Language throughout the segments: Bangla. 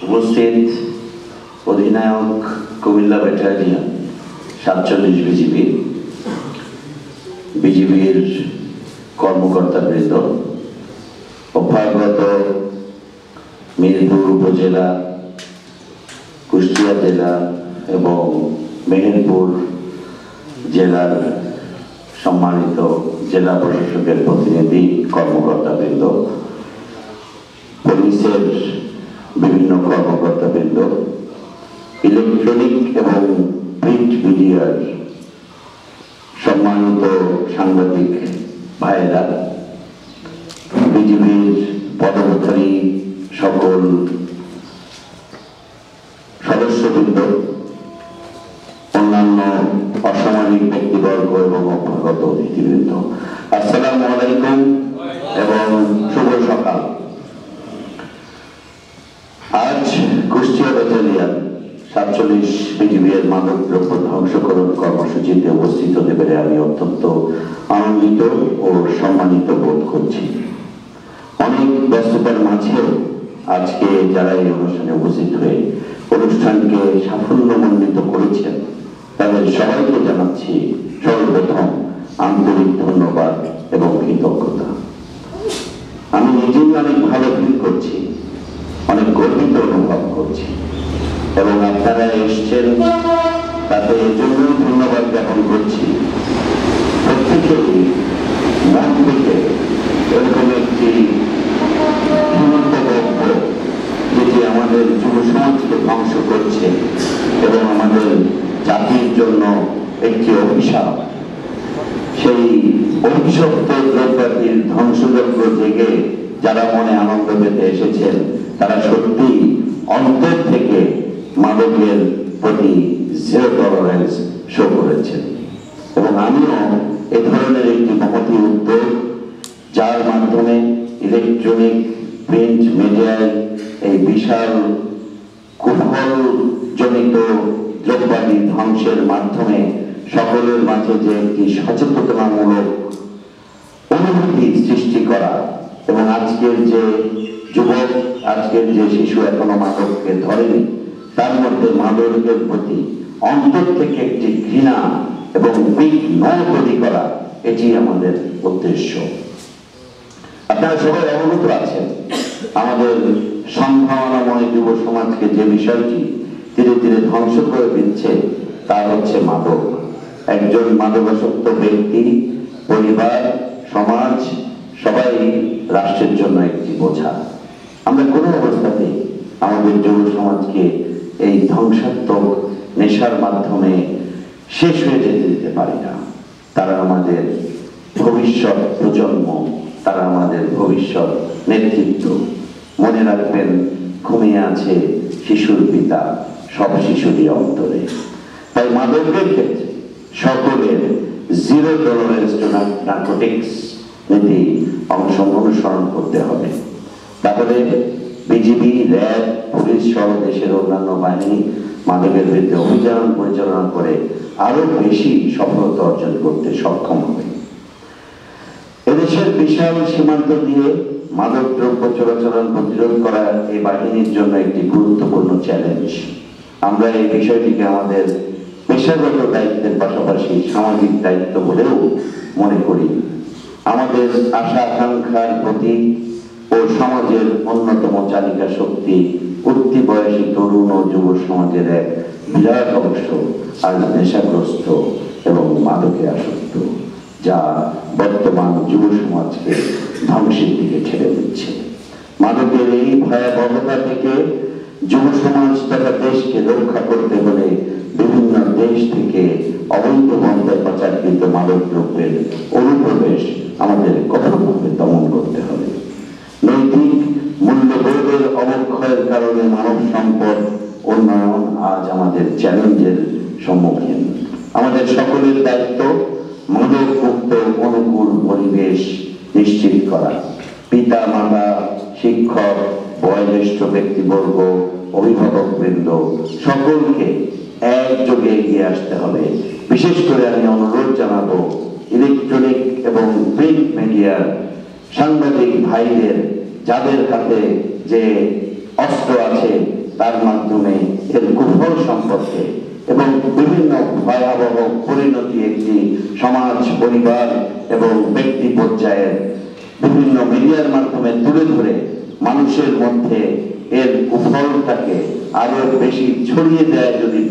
উপস্থিত অধিনায়ক কুমিল্লা ব্যাটালিয়ন ৪৭ বিজিবির কর্মকর্তাবৃন্দ, অভ্যাগত মিরপুর উপজেলা, কুষ্টিয়া জেলা এবং মেহেরপুর জেলার সম্মানিত জেলা প্রশাসকের প্রতিনিধি কর্মকর্তাবৃন্দ, পুলিশের বিভিন্ন কর্মকর্তাবৃন্দ, ইলেকট্রনিক এবং প্রিন্ট মিডিয়ার সম্মানিত সাংবাদিক ভাইয়েরা, বিজিবির পদাধিকারী সকল সদস্যবৃন্দ, অন্যান্য অসামরিক ব্যক্তিবর্গ এবং অভ্যাগত অতিথিবৃন্দ, আসসালামু আলাইকুম এবং শুভ সকাল। আজ কুষ্টিয়া ব্যাটালিয়ন ৪৭ বিজিবির মাদক দ্রব্য ধ্বংসকরণ কর্মসূচিতে উপস্থিত হতে পেরে আমি অত্যন্ত আনন্দিত ও সম্মানিত বোধ করছি। অনেক ব্যস্ততার মাঝেও আজকে যারা এই অনুষ্ঠানে উপস্থিত হয়ে অনুষ্ঠানকে সাফল্যমণ্ডিত করেছেন তাদের সবাইকে জানাচ্ছি সর্বপ্রথম আন্তরিক ধন্যবাদ এবং কৃতজ্ঞতা। আমি নিজেই অনেক ভালো ফিল করছি, অনেক গর্বিত অনুভব করছি এবং আপনারা এসছেন তাতে এজন্যই ধন্যবাদ জ্ঞাপন করছি। প্রত্যেকেই মন থেকে এরকম একটি মন্তব্য যেটি আমাদের যুব সমাজকে ধ্বংস করছে এবং আমাদের জাতির জন্য একটি অভিশাপ, সেই অভিশপ্ত দ্রব্যাদির ধ্বংসযজ্ঞ জেগে যারা মনে আনন্দ পেতে এসেছেন তারা সত্যি অন্তর থেকে মাদকের প্রতি জিরো টলারেন্স শো করেছেন এবং আমিও এ ধরনের একটি মহতী উদ্যোগ, যার মাধ্যমে ইলেকট্রনিক প্রিন্ট মিডিয়ায় এই বিশাল কুফলজনিত দ্রব্যাদি ধ্বংসের মাধ্যমে সকলের মাঝে যে একটি সচেতনতামূলক অনুভূতি সৃষ্টি করা এবং আজকের যে যুবক, আজকের যে শিশু এখনো মাদককে ধরেনি, তার মধ্যে মাদকের প্রতি অন্তর থেকে একটি ঘৃণা এবং বিগ নো তৈরি করা, এটি আমাদের উদ্দেশ্য। আপনারা সবাই অবগত আছেন আমাদের সম্ভাবনাময় যুব সমাজকে যে বিষয়টি ধীরে ধীরে ধ্বংস করে দিচ্ছে তা হচ্ছে মাদক। একজন মাদকাসক্ত ব্যক্তি, পরিবার, সমাজ সবাই রাষ্ট্রের জন্য একটি বোঝা। আমরা কোনো অবস্থাতেই আমাদের যুব সমাজকে এই ধ্বংসাত্মক নেশার মাধ্যমে শেষ হয়ে যেতে দিতে পারি না। তারা আমাদের ভবিষ্যৎ প্রজন্ম, তারা আমাদের ভবিষ্যৎ নেতৃত্ব। মনে রাখবেন, ঘুমিয়ে আছে শিশুর পিতা সব শিশুরই অন্তরে। তাই মাদকের ক্ষেত্রে সকলের জিরো টলারেন্স টু নার্কোটিক্স নীতি অনুসরণ করতে হবে। তাহলে বিজিবি, র্যাব, পুলিশ সহ দেশের অন্যান্য বাহিনী মাদকের বিরুদ্ধে অভিযান পরিচালনা করে আরো বেশি সফলতা অর্জন করতে সক্ষম হবে। এদেশের বিশাল সীমান্ত দিয়ে মাদক দ্রব্য চোরাচালান প্রতিরোধ করা এই বাহিনীর জন্য একটি গুরুত্বপূর্ণ চ্যালেঞ্জ। আমরা এই বিষয়টিকে আমাদের পেশাগত দায়িত্বের পাশাপাশি সামাজিক দায়িত্ব বলেও মনে করি। আমাদের আশা আকাঙ্ক্ষার প্রতি ও সমাজের অন্যতম চালিকা শক্তি উঠতি বয়সী তরুণ ও যুব সমাজের এক বিরাট অংশ আজ নেশাগ্রস্ত এবং মাদকে আসক্ত, যা বর্তমান যুব সমাজকে ধ্বংসের দিকে ঠেলে দিচ্ছে। মাদকের এই ভয়াবহতা থেকে যুব সমাজ তথা দেশকে রক্ষা করতে হলে বিভিন্ন দেশ থেকে অবৈধ পন্থায় পাচারকৃত মাদক দ্রব্যের অনুপ্রবেশ আমাদের কঠোরভাবে দমন করতে হবে। নৈতিক মূল্যবোধের অবক্ষয়ের কারণে মানব সম্পদ উন্নয়ন আজ আমাদের চ্যালেঞ্জের সম্মুখীন। আমাদের সকলের দায়িত্ব মাদক মুক্ত অনুকূল পরিবেশ নিশ্চিত করা। পিতা, মাতা, শিক্ষক, বয়োজ্যেষ্ঠ ব্যক্তিবর্গ, অভিভাবকবৃন্দ সকলকে একযোগে এগিয়ে আসতে হবে। বিশেষ করে আমি অনুরোধ জানাবো ইলেকট্রনিক এবং প্রিন্ট মিডিয়ার সাংবাদিক ভাইদের, যাদের হাতে যে অস্ত্র আছে, তার মাধ্যমে এর কুফল সম্পর্কে এবং বিভিন্ন ভয়াবহ পরিণতি একটি সমাজ, পরিবার এবং ব্যক্তি পর্যায়ের বিভিন্ন মিডিয়ার মাধ্যমে তুলে ধরে মানুষের মধ্যে এর কুফলটাকে আরো বেশি ছড়িয়ে দেয় যদি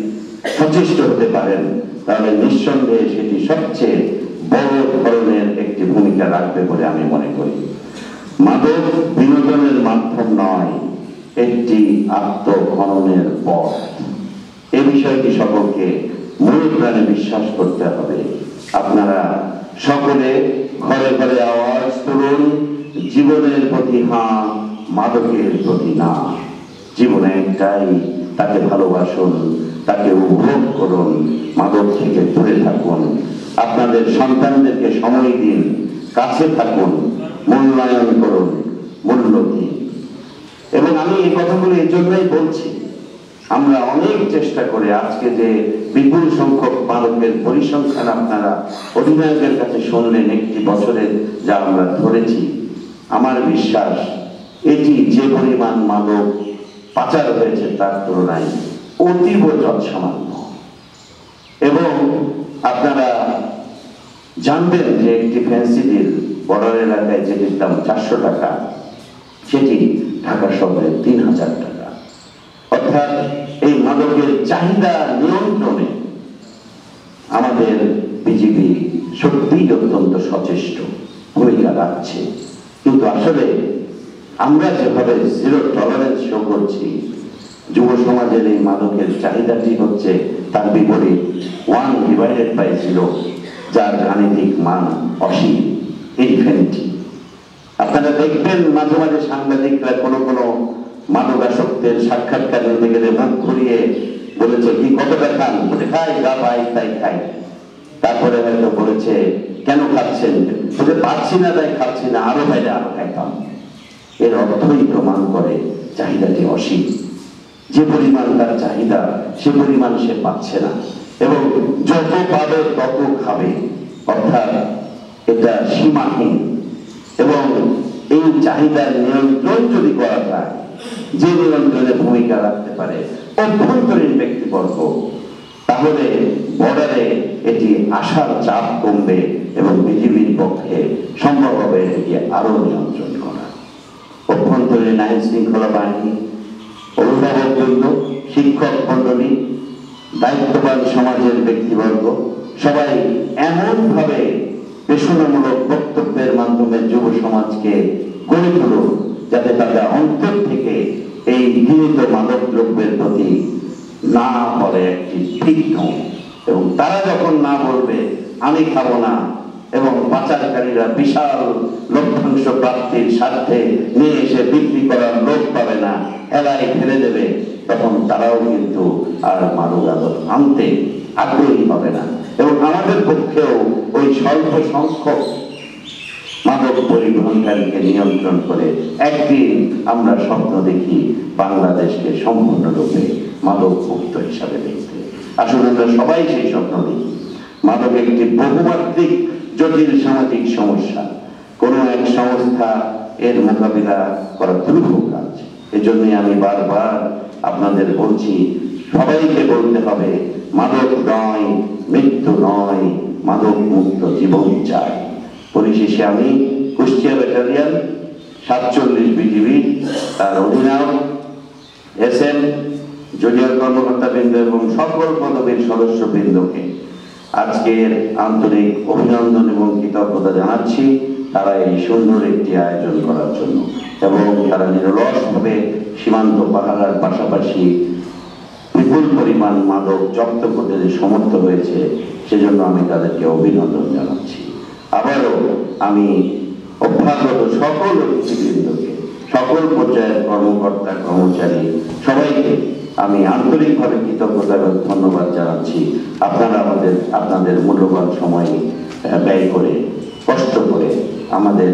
সচেষ্ট হতে পারেন, তাহলে নিঃসন্দেহে সেটি সবচেয়ে বড় ধরনের একটি ভূমিকা রাখবে বলে আমি মনে করি। মাদক বিনোদনের মাধ্যম নয়, একটি আত্মখননের পথ। এই বিষয়টি সকলকে মূল প্রাণে বিশ্বাস করতে হবে। আপনারা সকলে ঘরে ঘরে আওয়াজ তুলুন, জীবনের প্রতি হ্যাঁ, মাদকের প্রতি না। জীবনে একটাই, তাকে ভালোবাসুন, তাকে উপভোগ করুন, মাদক থেকে দূরে থাকুন। আপনাদের সন্তানদেরকে সময় দিন, কাছে থাকুন, মূল্যায়ন করুন, মূল্য দিন। এবং আমি এই কথাগুলো এই জন্যই বলছি, আমরা অনেক চেষ্টা করে আজকে যে বিপুল সংখ্যক মাদকের পরিসংখ্যান আপনারা অধিনায়কের কাছে শুনলেন একটি বছরে যা আমরা ধরেছি, আমার বিশ্বাস এটি যে পরিমাণ মাদক পাচার হয়েছে তার তুলনায় অতীব যৎসামান্য। এবং আপনারা জানবেন যে একটি ফ্যান্সিডিল বর্ডার এলাকায় যেটির দাম 400 টাকা, সেটি ঢাকা শহরে 3000 টাকা। অর্থাৎ এই মাদকের চাহিদা নিয়ন্ত্রণে আমাদের বিজিবি সত্যিই অত্যন্ত সচেষ্ট ভূমিকা রাখছে। কিন্তু আসলে আমরা যেভাবে জিরো টলারেন্স শো করছি, যুব সমাজের এই মাদকের চাহিদাটি হচ্ছে তার বিপরীত 1/0, যার গাণিতিক মান অসীম, ইনফিনিটি। আপনারা দেখবেন মাঝে মাঝে সাংবাদিকরা কোনো কোনো মাদকাসক্তের সাক্ষাৎকার নিতে গেলে মুখ ঘুরিয়ে বলেছে কি কতটা খান, বলে খাই, গা পাই তাই খাই। তারপরে হয়তো বলেছে কেন খাচ্ছেন, বলে পাচ্ছি না তাই খাচ্ছি না, আরো বাইরে আরো খাইতাম। এর অর্থই প্রমাণ করে চাহিদাটি অসীম। যে পরিমাণ তার চাহিদা সে পরিমাণ সে পাচ্ছে না, এবং যত পাবে তত খাবে। অর্থাৎ এটা সীমাহীন। এবং এই চাহিদার নিয়ন্ত্রণ যদি করা যায়, যে নিয়ন্ত্রণে ভূমিকা রাখতে পারে অভ্যন্তরীণ ব্যক্তিবর্গ, তাহলে বর্ডারে এটি আসার চাপ কমবে এবং বিজিবির পক্ষে সম্ভব হবে এটিকে আরো নিয়ন্ত্রণ করা। অভ্যন্তরীণ আইন শৃঙ্খলা বাহিনী, অভিভাবকবৃন্দ, শিক্ষক মন্ডলী, দায়িত্ববান সমাজের ব্যক্তিবর্গ সবাই এমন ভাবে পেশনামূলক বক্তব্যের মাধ্যমে যুব সমাজকে গড়ে তুলুন যাতে তারা অন্তর থেকে এই ঘৃণিত মাদক দ্রব্যের প্রতি না বলে একটি বিঘ্ন। এবং তারা যখন না বলবে আমি খাবো না, এবং পাচারকারীরা বিশাল লভ্যাংশ প্রাপ্তির স্বার্থে নিয়ে এসে বিক্রি করার লোক পাবে না, হেলায় ফেলে দেবে, তখন তারাও কিন্তু আর মাদক আনতে আগ্রহী হবে না। এবং আমাদের পক্ষেও ওই স্বল্প সংখ্যক মাদক পরিবহনকারীকে নিয়ন্ত্রণ করে একদিন আমরা স্বপ্ন দেখি বাংলাদেশকে সম্পূর্ণরূপে মাদক মুক্ত হিসাবে দেখতে। আসলে আমরা সবাই সেই স্বপ্ন দেখি। মাদক একটি বহুমাত্রিক জটিল সামাজিক সমস্যা, কোন এক সংস্থা এর মোকাবিলা করা দুরূহ কাজ। এজন্যই আমি বারবার আপনাদের বলছি, সবাইকে বলতে হবে মাদক নয়, মৃত্যু নয়, মাদক মুক্ত জীবন চাই। পরিশেষে আমি কুষ্টিয়া ব্যাটালিয়ন 47 বিজিবি তার অধিনায়ক এসএম, জুনিয়র কর্মকর্তাবৃন্দ এবং সকল পদবীর সদস্যবৃন্দকে আজকের আন্তরিক অভিনন্দন এবং কৃতজ্ঞতা জানাচ্ছি তারা এই সুন্দর একটি আয়োজন করার জন্য, এবং তারা নিরলসভাবে সীমান্ত পাহারার পাশাপাশি বিপুল পরিমাণ মাদক জব্দ করতে যে সমর্থ হয়েছে সেজন্য আমি তাদেরকে অভিনন্দন জানাচ্ছি। আবারও আমি অভ্যাগত সকল অতিথিবৃন্দকে, সকল পর্যায়ের কর্মকর্তা কর্মচারী সবাইকে আমি আন্তরিকভাবে কৃতজ্ঞতা এবং ধন্যবাদ জানাচ্ছি। আপনারা আপনাদের মূল্যবান সময় ব্যয় করে, কষ্ট করে আমাদের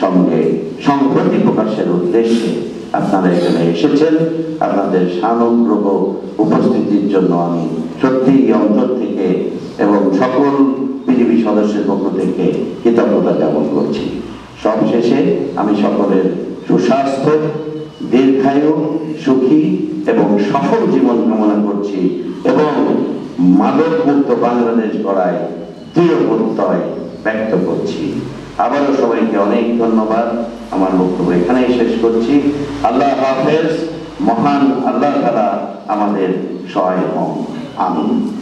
সঙ্গে সংহতি প্রকাশের উদ্দেশ্যে আপনারা এখানে এসেছেন। আপনাদের সানুগ্রহ উপস্থিতির জন্য আমি সত্যিই অন্তর থেকে এবং সকল বিজিবি সদস্যের পক্ষ থেকে কৃতজ্ঞতা জ্ঞাপন করছি। সবশেষে আমি সকলের সুস্বাস্থ্য, দীর্ঘায়ু, সুখী এবং সফল জীবন কামনা করছি এবং মাদক মুক্ত বাংলাদেশ গড়ায় দৃঢ় প্রত্যয় ব্যক্ত করছি। আবারও সবাইকে অনেক ধন্যবাদ। আমার বক্তব্য এখানেই শেষ করছি। আল্লাহ হাফেজ। মহান আল্লাহ তাআলা আমাদের সহায় হন। আমিন।